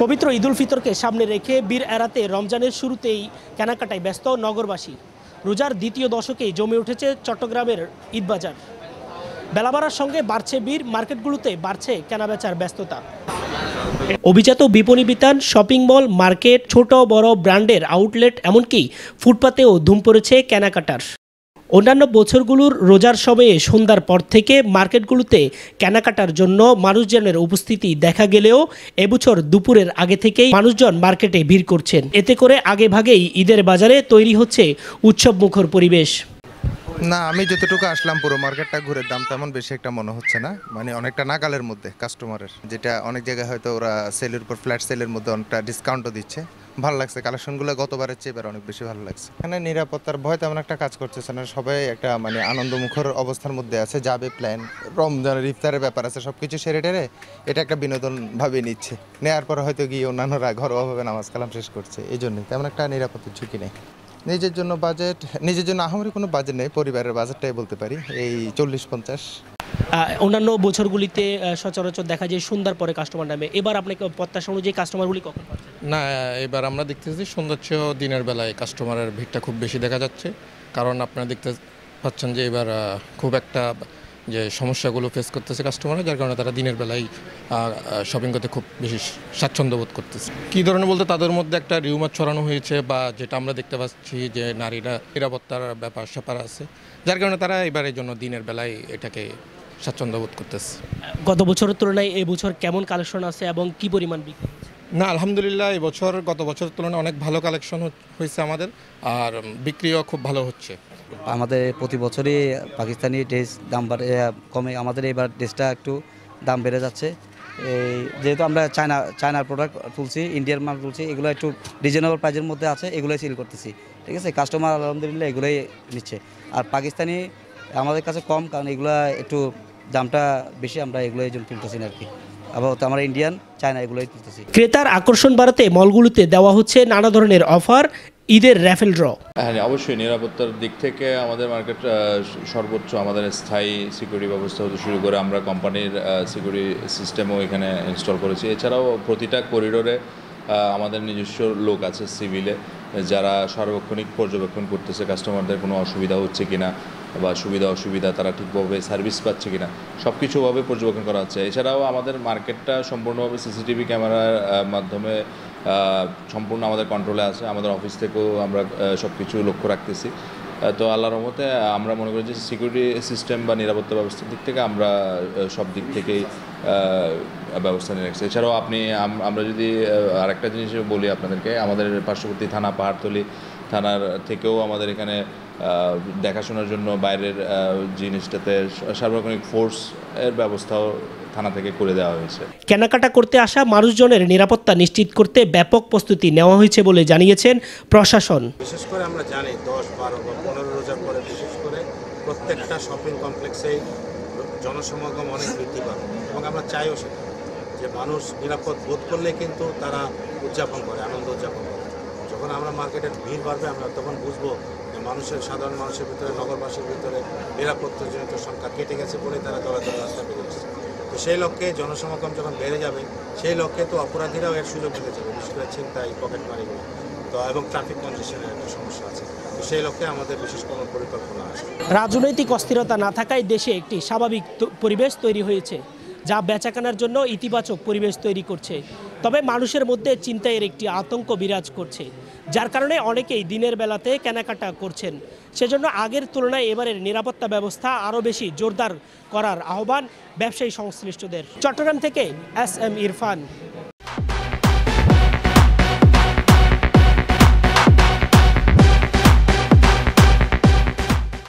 পবিত্র ঈদুল ফিতরকে সামনে রেখে বীর এড়াতে রমজানের শুরুতেই কেনাকাটায় ব্যস্ত নগরবাসী। রোজার দ্বিতীয় দশকেই জমে উঠেছে চট্টগ্রামের ঈদবাজার। বেলা বাড়ার সঙ্গে বাড়ছে বীর, মার্কেটগুলোতে বাড়ছে কেনাবেচার ব্যস্ততা। অভিজাত বিপণী বিতান, শপিং মল, মার্কেট, ছোট বড় ব্র্যান্ডের আউটলেট, এমনকি ফুটপাতেও ধুম পড়েছে কেনাকাটার। অন্যান্য বছরগুলোর রোজার সময়ে সন্ধ্যার পর থেকে মার্কেটগুলোতে কেনাকাটার জন্য মানুষজনের উপস্থিতি দেখা গেলেও এবছর দুপুরের আগে থেকেই মানুষজন মার্কেটে ভিড় করছেন। এতে করে আগেভাগেই ঈদের বাজারে তৈরি হচ্ছে উৎসবমুখর পরিবেশ। না, আমি যতটুকু আসলাম পুরো মার্কেটটা ঘুরে দাম তেমন বেশি একটা মনে হচ্ছে না, মানে অনেকটা নাগালের মধ্যে কাস্টমারের, যেটা অনেক জায়গায় হয়তো ওরা সেলের উপর ফ্ল্যাট সেলের মধ্যে অনেকটা ডিসকাউন্টও দিচ্ছে। ভালো লাগছে, কালেকশনগুলো গতবারের চেয়ে এবার অনেক বেশি ভালো লাগছে। এখানে নিরাপত্তার ভয় তেমন একটা কাজ করতেছে না, সবাই একটা মানে আনন্দমুখর অবস্থার মধ্যে আছে। যাবে প্ল্যান, রমজানের ইফতারের ব্যাপার আছে, সব কিছু সেরে টেরে এটা একটা বিনোদন ভাবে নিচ্ছে। নেওয়ার পরে হয়তো গিয়ে অন্যান্যরা ঘরোয়াভাবে নামাজ কালাম শেষ করছে, এই জন্যই তেমন একটা নিরাপত্তার ঝুঁকি নেই। নিজের জন্য বাজেট, নিজের জন্য আহামরি কোনো বাজেট নেই, পরিবারের বাজেটটাই বলতে পারি এই 40-50। অন্যান্য বছরগুলিতে সচরাচর দেখা যায় সন্ধ্যার পরে কাস্টমার নামে, এবার আপনাকে প্রত্যাশা অনুযায়ী কাস্টমারগুলি কখন পাচ্ছেন? না, এবার আমরা দেখতেছি সন্ধ্যার চেয়েও দিনের বেলায় কাস্টমারের ভিড়টা খুব বেশি দেখা যাচ্ছে। কারণ আপনারা দেখতে পাচ্ছেন যে এবার খুব একটা যে সমস্যাগুলো ফেস করতেছে কাস্টমাররা, যার কারণে তারা দিনের বেলায় শপিং করতে খুব বেশি স্বাচ্ছন্দ্য বোধ করতেছে। কী ধরনের বলতে তাদের মধ্যে একটা রিউমার ছড়ানো হয়েছে, বা যেটা আমরা দেখতে পাচ্ছি যে নারীরা নিরাপত্তার ব্যাপার স্যাপার আছে, যার কারণে তারা এবার এই জন্য দিনের বেলায় এটাকে স্বাচ্ছন্দ্য বোধ করতেছে। গত বছরের তুলনায় এই বছর কেমন কালেকশন আছে এবং কি পরিমাণ বিক্রি? না, আলহামদুলিল্লাহ এই বছর গত বছরের তুলনায় অনেক ভালো কালেকশন হয়েছে আমাদের, আর বিক্রিও খুব ভালো হচ্ছে। আমাদের প্রতি বছরই পাকিস্তানি ড্রেস দাম কমে, আমাদের এবার ড্রেসটা একটু দাম বেড়ে যাচ্ছে। এই যেহেতু আমরা চায়নার প্রোডাক্ট তুলছি, ইন্ডিয়ান মাল তুলছি, এগুলো একটু রিজনেবল প্রাইসের মধ্যে আছে, এগুলোই সেল করতেছি। ঠিক আছে, কাস্টমার আলহামদুলিল্লাহ এগুলোই নিচ্ছে। আর পাকিস্তানি আমাদের কাছে কম, কারণ এগুলো একটু দামটা বেশি, আমরা এগুলোই জন্য তুলতেছি না আর কি। আবার আমরা ইন্ডিয়ান, চায়না এগুলোই তুলতেছি। ক্রেতার আকর্ষণ বাড়াতে মলগুলোতে দেওয়া হচ্ছে নানা ধরনের অফার, ঈদের র্যাফেল ড্র। হ্যাঁ, অবশ্যই নিরাপত্তার দিক থেকে আমাদের মার্কেট সর্বোচ্চ আমাদের স্থায়ী সিকিউরিটি ব্যবস্থা হতে শুরু করে আমরা কোম্পানির সিকিউরিটি সিস্টেমও এখানে ইনস্টল করেছি। এছাড়াও প্রতিটা করিডোরে আমাদের নিজস্ব লোক আছে সিভিলে, যারা সার্বক্ষণিক পর্যবেক্ষণ করতেছে কাস্টমারদের কোনো অসুবিধা হচ্ছে কিনা বা সুবিধা অসুবিধা তারা ঠিকভাবে সার্ভিস পাচ্ছে কিনা, সব কিছুভাবে পর্যবেক্ষণ করা হচ্ছে। এছাড়াও আমাদের মার্কেটটা সম্পূর্ণভাবে সিসিটিভি ক্যামেরার মাধ্যমে সম্পূর্ণ আমাদের কন্ট্রোলে আছে। আমাদের অফিস থেকেও আমরা সব কিছু লক্ষ্য রাখতেছি। তো আল্লাহর রহমতে আমরা মনে করি যে সিকিউরিটি সিস্টেম বা নিরাপত্তা ব্যবস্থার দিক থেকে আমরা সব দিক থেকেই ব্যবস্থা নিয়ে রাখছি। এছাড়াও আমরা যদি আরেকটা জিনিস বলি আপনাদেরকে, আমাদের পার্শ্ববর্তী থানা পাহাড়তলী থানার থেকেও আমাদের এখানে দেখাশোনার জন্য বাইরের জিনিসটাতে সার্বক্ষণিক ফোর্স এর ব্যবস্থাও থানা থেকে করে দেওয়া হয়েছে। কেনাকাটা করতে আসা মানুষজনের নিরাপত্তা নিশ্চিত করতে ব্যাপক প্রস্তুতি নেওয়া হয়েছে বলে জানিয়েছেন প্রশাসন। বিশেষ করে আমরা জানি 10, 12 বা 15 রোজার পরে বিশেষ করে প্রত্যেকটা শপিং কমপ্লেক্সেই জনসমাগম অনেক বৃদ্ধি পাবে, এবং আমরা চাইও সেটা যে মানুষ নিরাপদ বোধ করলে কিন্তু তারা উদযাপন করে, আনন্দ উদযাপন করে। যখন আমরা মার্কেটের ভিড় বাড়বে, আমরা তখন বুঝবো যে সাধারণ মানুষের ভিতরে, নগরবাসীর ভিতরে নিরাপত্তাজনিত সংখ্যা কেটে গেছে বলে তারা দলাদল রাস্তা বেরিয়েছে। তো সেই লক্ষ্যে জনসমাগম যখন বেড়ে যাবে, সেই লক্ষ্যে তো অপরাধীরাও এর সুযোগ পেতে যাবে, বিশেষ করে ছিনতাই, পকেটমারিগুলো তো, এবং ট্রাফিক কনজেশনের একটা সমস্যা আছে। তো সেই লক্ষ্যে আমাদের বিশেষ কোনো পরিকল্পনা আছে। রাজনৈতিক অস্থিরতা না থাকায় দেশে একটি স্বাভাবিক পরিবেশ তৈরি হয়েছে, যা বেচাকেনার জন্য ইতিবাচক পরিবেশ তৈরি করছে। তবে মানুষের মধ্যে চিন্তায়ের একটি আতঙ্ক বিরাজ করছে, যার কারণে অনেকেই দিনের বেলাতে কেনাকাটা করছেন। সেজন্য আগের তুলনায় এবারের নিরাপত্তা ব্যবস্থা আরও বেশি জোরদার করার আহ্বান ব্যবসায়ী সংশ্লিষ্টদের। চট্টগ্রাম থেকে SM ইরফান।